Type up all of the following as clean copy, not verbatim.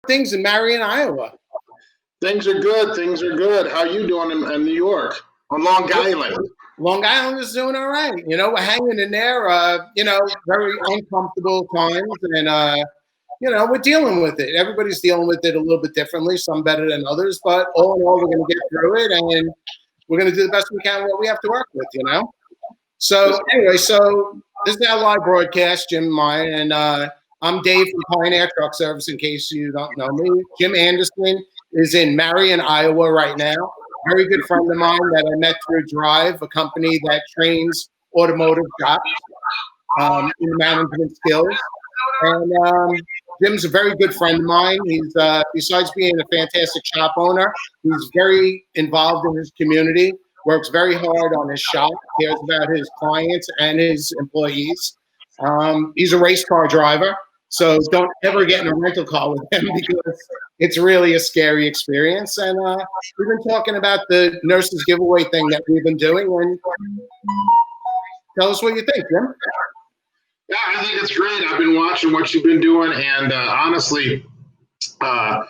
things in Marion, Iowa? Things are good. Things are good. How are you doing in New York on Long Island? Long Island is doing all right. We're hanging in there. Very uncomfortable times, and we're dealing with it. Everybody's dealing with it a little bit differently. Some better than others, but all in all, we're going to get through it, and we're going to do the best we can with what we have to work with. So anyway, so this is our live broadcast, Jim and mine, and I'm Dave from Pioneer Truck Service. In case you don't know me, Jim Anderson is in Marion, Iowa right now. Very good friend of mine that I met through Drive, a company that trains automotive shops in management skills. And Jim's a very good friend of mine. He's besides being a fantastic shop owner, he's very involved in his community, works very hard on his shop, cares about his clients and his employees. He's a race car driver, so don't ever get in a rental car with him because it's really a scary experience. And we've been talking about the nurses giveaway thing that we've been doing. And tell us what you think, Jim. Yeah, I think it's great. I've been watching what you've been doing, and honestly, I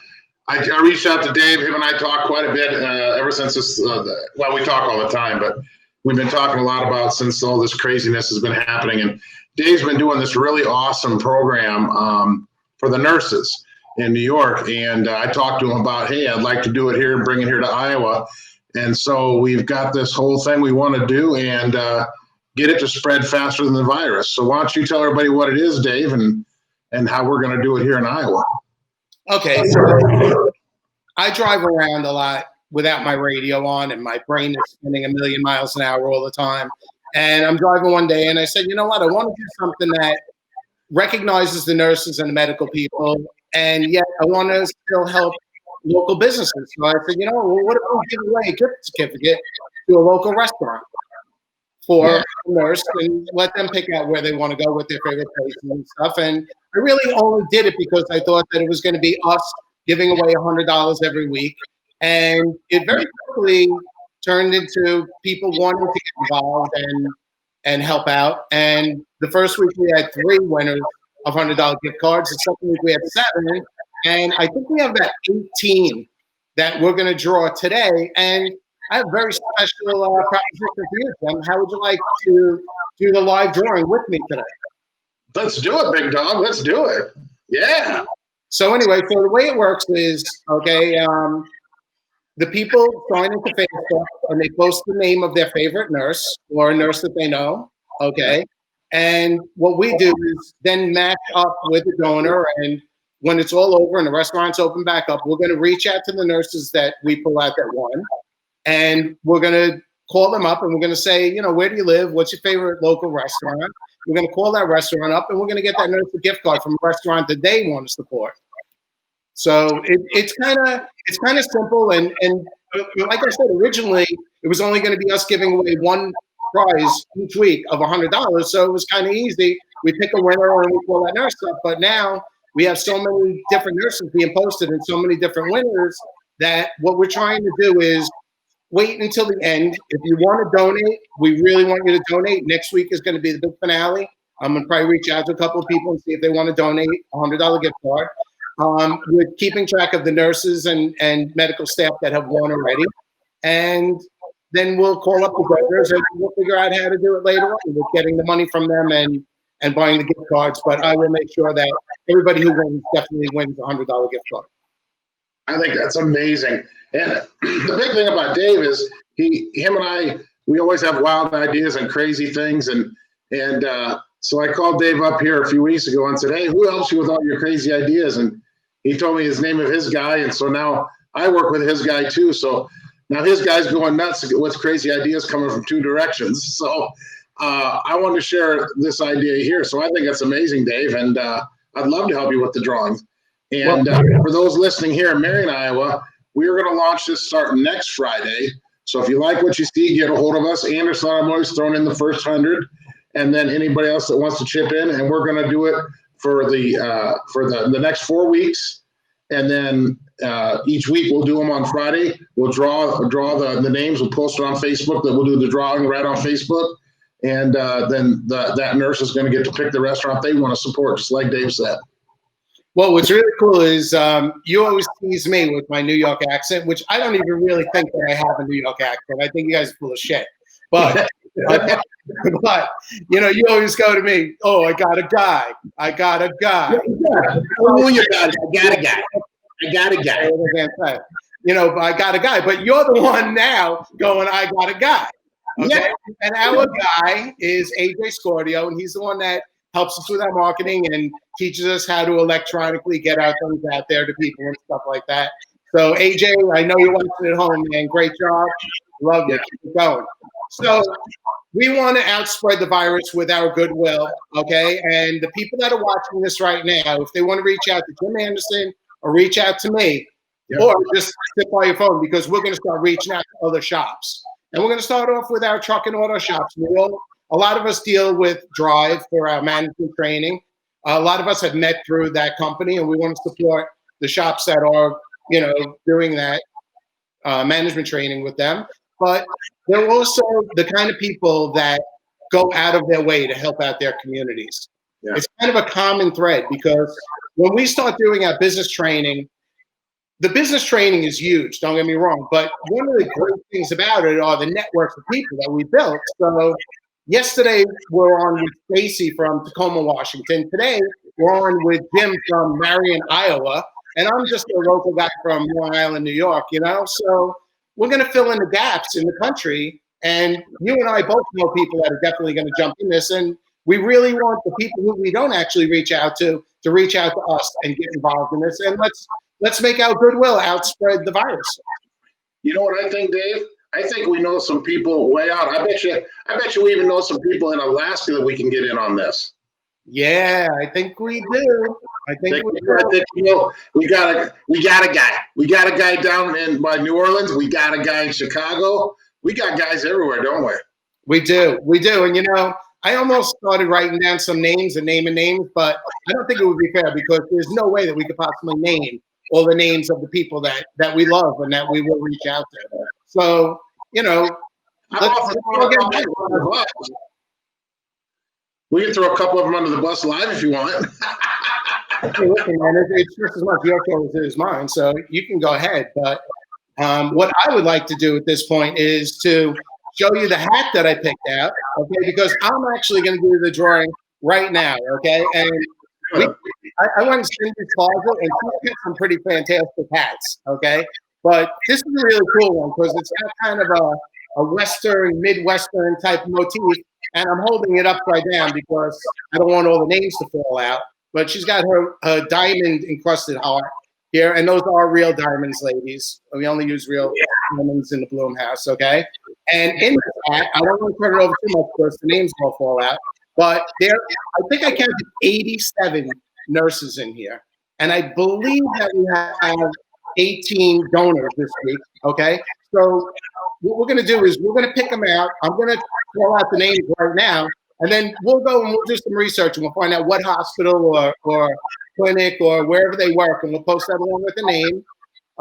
reached out to Dave. Him and I talk quite a bit ever since this. We talk all the time, but we've been talking a lot about since all this craziness has been happening. And Dave's been doing this really awesome program for the nurses in New York. And I talked to him about, hey, I'd like to do it here and bring it here to Iowa. And so we've got this whole thing we want to do and get it to spread faster than the virus. So why don't you tell everybody what it is, Dave, and how we're going to do it here in Iowa. Okay, so I drive around a lot without my radio on, and my brain is spinning a million miles an hour all the time. And I'm driving one day, and I said, you know what? I want to do something that recognizes the nurses and the medical people, and yet I want to still help local businesses. So I said, what if we give away a gift certificate to a local restaurant for a nurse and let them pick out where they want to go with their favorite places and stuff. And I really only did it because I thought that it was going to be us giving away $100 every week. And it very quickly turned into people wanting to get involved and help out. And the first week we had 3 winners of $100 gift cards. The second week we had 7. And I think we have about 18 that we're going to draw today. And I have a very special proposition for you, Tim. How would you like to do the live drawing with me today? Let's do it, big dog. Let's do it. Yeah. So anyway, so the way it works is, the people sign into Facebook and they post the name of their favorite nurse or a nurse that they know, okay? And what we do is then match up with the donor, and when it's all over and the restaurant's open back up, we're going to reach out to the nurses that we pull out that won. And we're going to call them up and we're going to say, where do you live? What's your favorite local restaurant? We're going to call that restaurant up and we're going to get that nurse a gift card from a restaurant that they want to support. So it's kind of simple. And like I said, originally, it was only going to be us giving away one prize each week of $100. So it was kind of easy. We pick a winner and we call that nurse up. But now we have so many different nurses being posted and so many different winners that what we're trying to do is wait until the end. If you want to donate, we really want you to donate. Next week is going to be the big finale. I'm going to probably reach out to a couple of people and see if they want to donate a $100 gift card. We're keeping track of the nurses and medical staff that have won already. And then we'll call up the donors and we'll figure out how to do it later on with getting the money from them and buying the gift cards. But I will make sure that everybody who wins definitely wins a $100 gift card. I think that's amazing. And the big thing about Dave is him and I, we always have wild ideas and crazy things. And so I called Dave up here a few weeks ago and said, hey, who helps you with all your crazy ideas? And he told me his name of his guy. And so now I work with his guy too. So now his guy's going nuts with crazy ideas coming from 2 directions. So I wanted to share this idea here. So I think that's amazing, Dave. And I'd love to help you with the drawings. And for those listening here in Marion, Iowa, we are going to launch this starting next Friday. So if you like what you see, get a hold of us. Anderson Automotive's thrown in the first 100, and then anybody else that wants to chip in. And we're going to do it for the next 4 weeks. And then each week we'll do them on Friday. We'll draw the names. We'll post it on Facebook. That we'll do the drawing right on Facebook. And then that nurse is going to get to pick the restaurant they want to support, just like Dave said. Well, what's really cool is you always tease me with my New York accent, which I don't even really think that I have a New York accent. I think you guys are full of shit. But, but you always go to me, oh, I got a guy. I got a guy. Oh, you got it. I got a guy. I got a guy. But I got a guy. But you're the one now going, I got a guy. Okay. Yeah. And our guy is AJ Scordio, and he's the one that helps us with our marketing and teaches us how to electronically get our things out there to people and stuff like that. So AJ, I know you're watching at home, man. Great job. Love you. Keep it going. So we want to outspread the virus with our goodwill, okay? And the people that are watching this right now, if they want to reach out to Jim Anderson or reach out to me, or just sit by your phone, because we're going to start reaching out to other shops. And we're going to start off with our truck and auto shops. A lot of us deal with Drive for our management training. A lot of us have met through that company, and we want to support the shops that are, doing that management training with them. But they're also the kind of people that go out of their way to help out their communities. Yeah. It's kind of a common thread, because when we start doing our business training, the business training is huge, don't get me wrong, but one of the great things about it are the networks of people that we built. So yesterday we're on with Stacy from Tacoma, Washington. Today we're on with Jim from Marion, Iowa, and I'm just a local guy from Long Island, New York, So we're going to fill in the gaps in the country, and you and I both know people that are definitely going to jump in this, and we really want the people who we don't actually reach out to reach out to us and get involved in this, and let's make our goodwill outspread the virus. You know what I think, Dave? I think we know some people way out. I bet you we even know some people in Alaska that we can get in on this. Yeah, I think we do. We got a guy. We got a guy down by New Orleans. We got a guy in Chicago. We got guys everywhere, don't we? We do. And I almost started writing down some names and naming names, but I don't think it would be fair, because there's no way that we could possibly name all the names of the people that we love and that we will reach out to. So, we can throw a couple of them under the bus live if you want. Hey, listen, man, it's just as much your show as it is mine, so you can go ahead. But what I would like to do at this point is to show you the hat that I picked out, okay? Because I'm actually going to do the drawing right now, okay? And I went to Cindy's closet, and she got some pretty fantastic hats, okay? But this is a really cool one, because it's got kind of a Western, Midwestern type motif, and I'm holding it upside down because I don't want all the names to fall out. But she's got her diamond encrusted heart here, and those are real diamonds, ladies. We only use real diamonds in the Bloom house, okay? And in the hat, I don't want to turn it over too much because the names will fall out, but I think I counted 87 nurses in here, and I believe that we have 18 donors this week, okay? So what we're going to do is we're going to pick them out. I'm going to call out the names right now, and then we'll go and we'll do some research, and we'll find out what hospital or clinic or wherever they work, and we'll post that along with the name,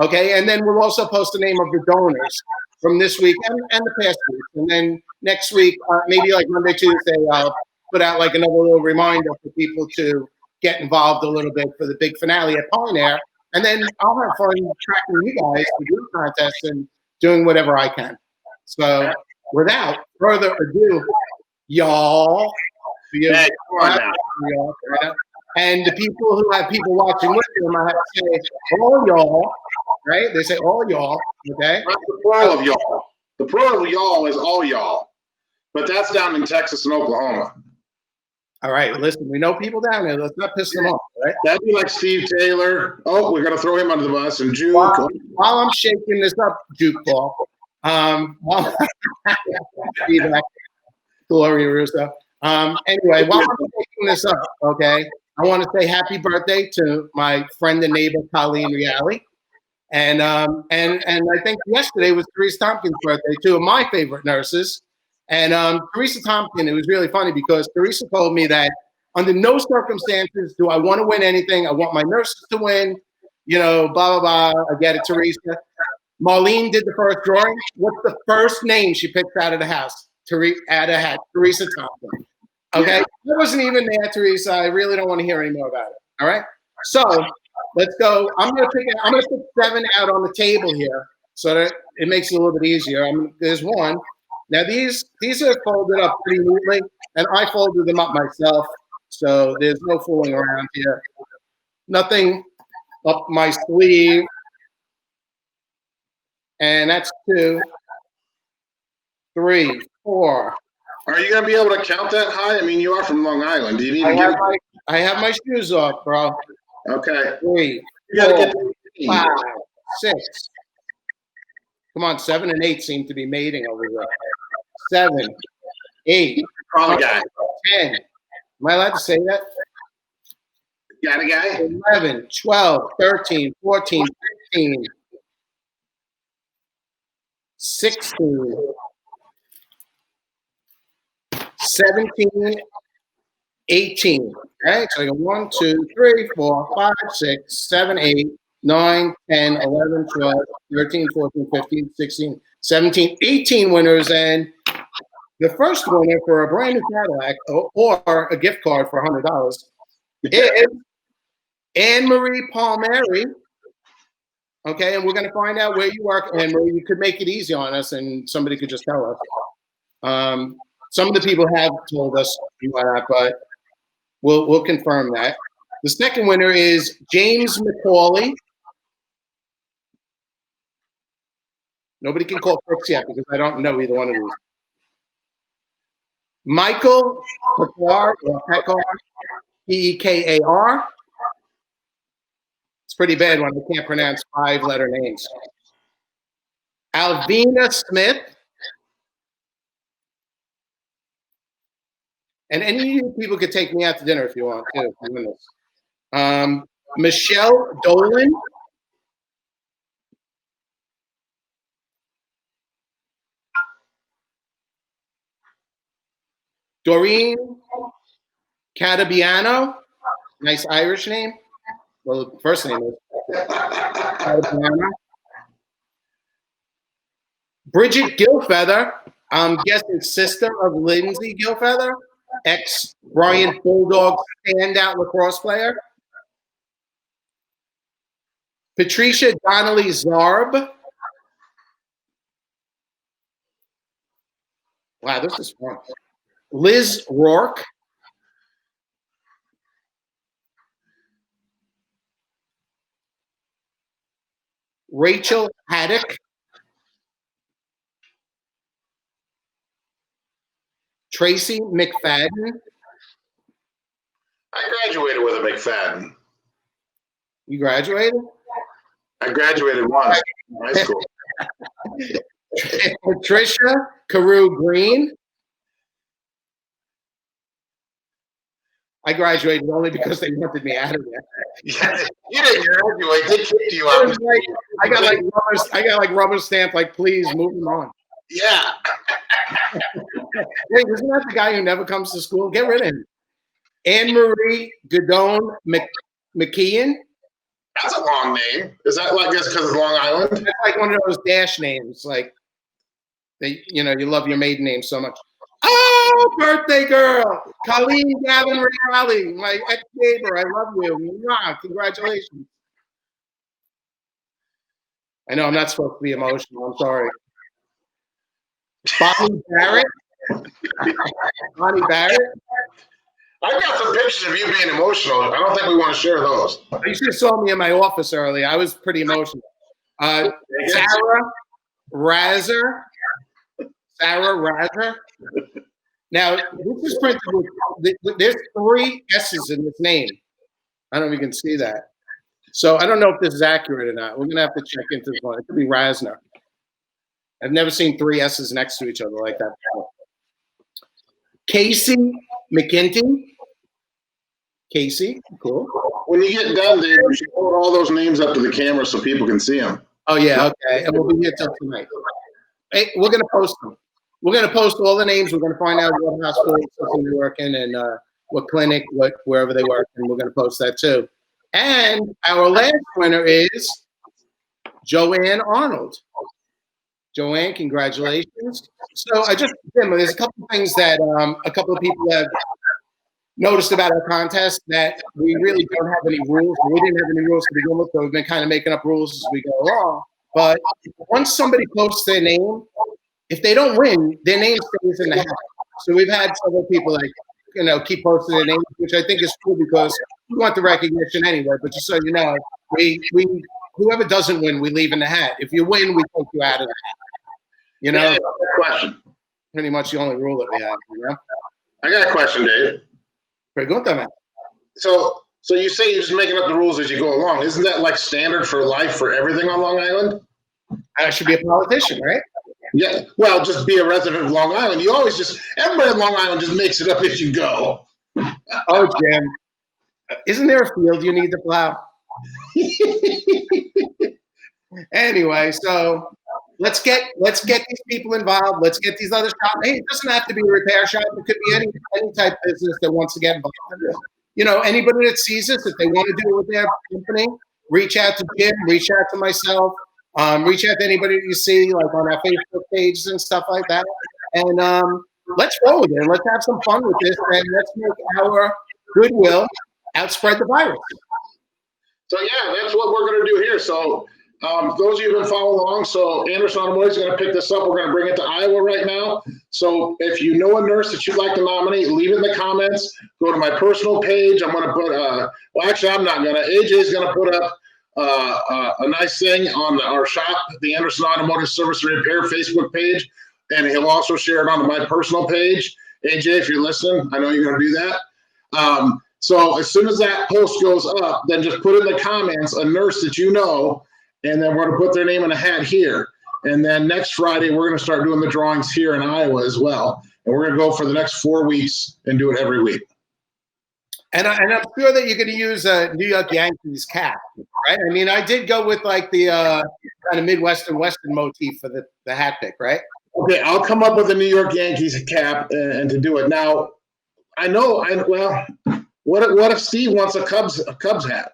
okay? And then we'll also post the name of the donors from this week and the past week. And then next week, maybe like Monday, Tuesday, I'll put out like another little reminder for people to get involved a little bit for the big finale at Pine Air. And then I'll have fun tracking you guys to do contests and doing whatever I can. So without further ado, y'all, and the people who have people watching with them, I have to say, all y'all, right? They say all y'all, okay? Not the plural of y'all. The plural of y'all is all y'all. But that's down in Texas and Oklahoma. All right, listen, we know people down there. Let's not piss them off, right? That'd be like Steve Taylor. Oh, we're going to throw him under the bus. And Juke. While I'm shaking this up, Juke Ball, Gloria Russo. Anyway, while I'm shaking this up, okay, I want to say happy birthday to my friend and neighbor, Colleen Reale. And I think yesterday was Teresa Tompkins' birthday, two of my favorite nurses. And Teresa Tompkins, it was really funny because Teresa told me that under no circumstances do I want to win anything. I want my nurses to win, blah, blah, blah. I get it, Teresa. Marlene did the first drawing. What's the first name she picked out of the house? Teresa Tompkins. Okay? I wasn't even there, Teresa. I really don't want to hear any more about it. All right? So let's go. I'm gonna put 7 out on the table here so that it makes it a little bit easier. There's one. Now these are folded up pretty neatly, and I folded them up myself, so there's no fooling around here. Nothing up my sleeve. And that's 2, 3, 4. Are you gonna be able to count that high? I mean, you are from Long Island. Do you need to get? I have my shoes off, bro. Okay. 3, You gotta 4, get 5, 6. Come on, 7 and 8 seem to be mating over here. 7, 8. Call a guy. 10. Am I allowed to say that? Got a guy? 11, 12, 13, 14, 15, 16, 17, 18. Okay, so I got 1, 2, 3, 4, 5, 6, 7, 8, 9, 10, 11, 12, 13, 14, 15, 16, 17, 18 winners. And the first winner for a brand new Cadillac or a gift card for $100 is Anne-Marie Palmieri. Okay, and we're going to find out where you work, Anne-Marie. You could make it easy on us, and somebody could just tell us. Some of the people have told us that, but we'll confirm that. The second winner is James McCauley. Nobody can call Fix yet because I don't know either one of these. Michael Pekar, Pekar. It's pretty bad when I can't pronounce 5-letter names. Alvina Smith. And any of you people could take me out to dinner if you want to. Michelle Dolan. Doreen Catabiano. Nice Irish name. Well, the first name is Catabiano. Bridget Gilfeather. I'm guessing sister of Lindsay Gilfeather, ex-Bryant Bulldog standout lacrosse player. Patricia Donnelly Zarb. Wow, this is fun. Liz Rourke. Rachel Haddock. Tracy McFadden. I graduated with a McFadden. You graduated? I graduated once in high school. Patricia Carew Green. I graduated only because they wanted me out of there. Yeah, you didn't graduate. They kicked you out. I got like rubber stamp, like, please move them on. Yeah. Hey, isn't that the guy who never comes to school? Get rid of him. Anne-Marie Godone McKeon. That's a long name. Is that like this because it's Long Island? That's like one of those dash names. Like, you love your maiden name so much. Oh, birthday girl, Colleen Gavin Reale, my ex-neighbor. I love you. Wow, congratulations. I know I'm not supposed to be emotional. I'm sorry. Bonnie Barrett. Bonnie Barrett. I got some pictures of you being emotional. I don't think we want to share those. You should have saw me in my office early. I was pretty emotional. Sarah Razor. Now, this is printed with, there's 3 S's in this name. I don't know if you can see that. So I don't know if this is accurate or not. We're going to have to check into this one. It could be Rasner. I've never seen 3 S's next to each other like that before. Casey McKinty. Casey, cool. When you get done, Dave, you should hold all those names up to the camera so people can see them. Oh, yeah, okay. And we'll be here till tonight. Hey, we're going to post them. We're going to post all the names. We're going to find out what hospital they're working and what clinic, wherever they work, and we're going to post that too. And our last winner is Joanne Arnold. Joanne, congratulations. So there's a couple of things that a couple of people have noticed about our contest that we really don't have any rules. We didn't have any rules to begin with, so we've been kind of making up rules as we go along. But once somebody posts their name, if they don't win, their name stays in the hat. So we've had several people like, keep posting their names, which I think is cool because we want the recognition anyway. But just so you know, we whoever doesn't win, we leave in the hat. If you win, we take you out of the hat. Yeah, question. Pretty much the only rule that we have. I got a question, Dave. Pregunta, man. So you say you're just making up the rules as you go along. Isn't that like standard for life for everything on Long Island? I should be a politician, right? Yeah. Well, just be a resident of Long Island. You always everybody in Long Island just makes it up as you go. Oh, Jim. Isn't there a field you need to plow? Anyway, so let's get these people involved. Let's get these other shops. Hey, it doesn't have to be a repair shop. It could be any type of business that wants to get involved in this. Anybody that sees this, if they want to do it with their company, reach out to Jim, reach out to myself, reach out to anybody that you see, like on our Facebook pages and stuff like that. And let's roll with it. Let's have some fun with this, and let's make our goodwill outspread the virus. So yeah, that's what we're going to do here. So those of you who've been following along, so Anderson Automotive is going to pick this up. We're going to bring it to Iowa right now. So if you know a nurse that you'd like to nominate, leave it in the comments. Go to my personal page. I'm going to put, well, actually, I'm not going to. AJ's going to put up a nice thing on our shop, the Anderson Automotive Service and Repair Facebook page, and he'll also share it on my personal page. AJ, if you're listening, I know you're going to do that. So as soon as that post goes up, then just put in the comments a nurse that you know, and then we're going to put their name in a hat here. And then next Friday, we're going to start doing the drawings here in Iowa as well. And we're going to go for the next 4 weeks and do it every week. And I'm sure that you're going to use a New York Yankees cap, right? I mean, I did go with like the kind of Midwestern Western motif for the hat pick, right? Okay, I'll come up with a New York Yankees cap and to do it. Now, what if Steve wants a Cubs hat?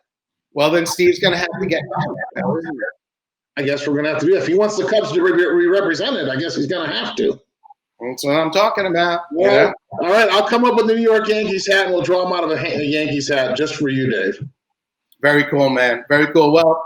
Well, then Steve's going to have to get. I guess we're going to have to do it. If he wants the Cubs to be represented, I guess he's going to have to. That's what I'm talking about. Yeah. All right, I'll come up with the New York Yankees hat, and we'll draw him out of a Yankees hat just for you, Dave. Very cool, man. Very cool. Well,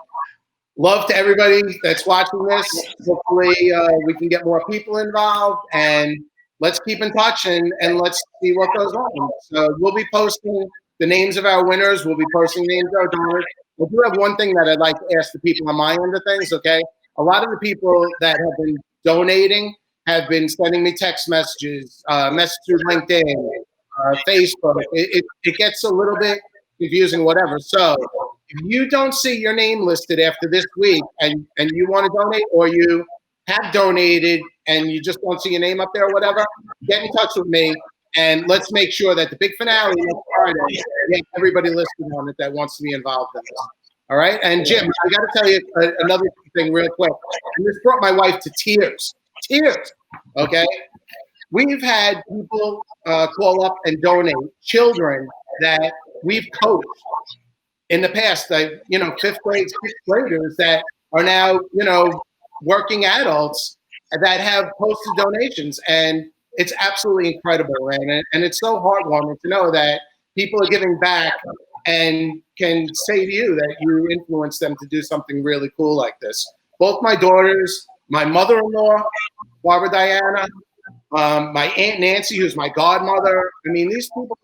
love to everybody that's watching this. Hopefully, we can get more people involved, and let's keep in touch and let's see what goes on. So we'll be posting the names of our winners. We'll be posting names of our donors. We do have one thing that I'd like to ask the people on my end of things, okay? A lot of the people that have been donating have been sending me text messages, messages through LinkedIn, Facebook. It gets a little bit confusing, whatever. So if you don't see your name listed after this week and you want to donate, or you have donated and you just don't see your name up there or whatever, get in touch with me. And let's make sure that the big finale next Friday, we have everybody listed on it that wants to be involved in this. All right? And Jim, I got to tell you another thing real quick. And this brought my wife to tears. Tears. Okay? We've had people call up and donate, children that we've coached in the past, like, 5th grade, 6th graders that are now, working adults that have posted donations. And it's absolutely incredible, man. And it's so heartwarming to know that people are giving back and can say to you that you influenced them to do something really cool like this. Both my daughters, my mother-in-law, Barbara Diana, my Aunt Nancy, who's my godmother. I mean, these people,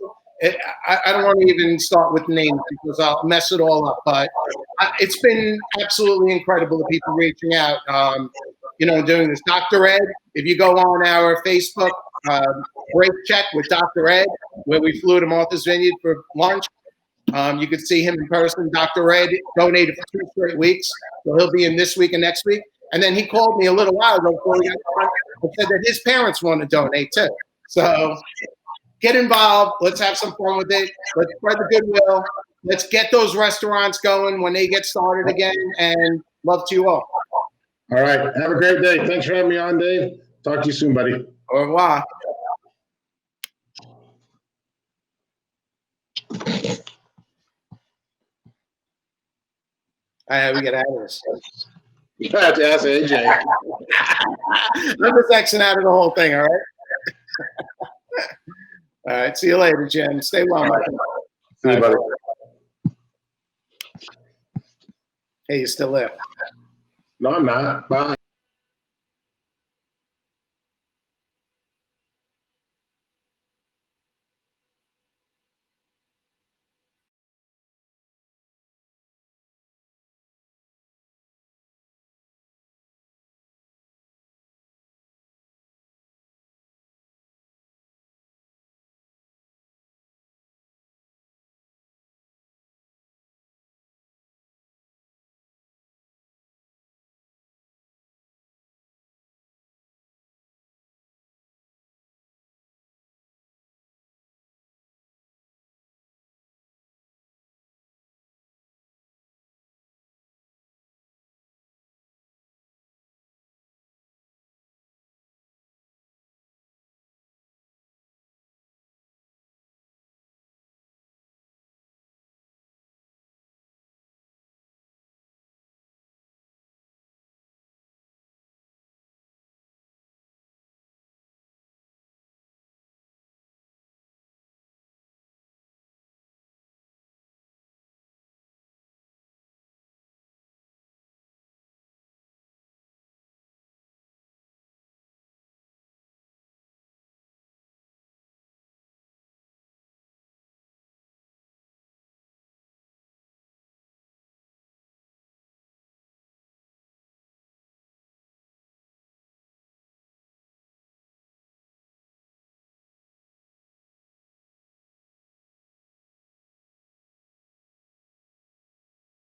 I don't want to even start with names because I'll mess it all up. But it's been absolutely incredible, the people reaching out. Doing this. Dr. Ed, if you go on our Facebook, Break Check with Dr. Ed, where we flew to Martha's Vineyard for lunch, you could see him in person. Dr. Ed donated for 2 straight weeks, so he'll be in this week and next week. And then he called me a little while ago before we got on and said that his parents want to donate too. So get involved. Let's have some fun with it. Let's spread the goodwill. Let's get those restaurants going when they get started again. And love to you all. All right. Have a great day. Thanks for having me on, Dave. Talk to you soon, buddy. Au revoir. All right, we get out of this. You have to ask AJ. I'm just Xing out of the whole thing, all right? All right. See you later, Jim. Stay well, my friend. See you, buddy. Hey, you still there? No, I'm not. Bye.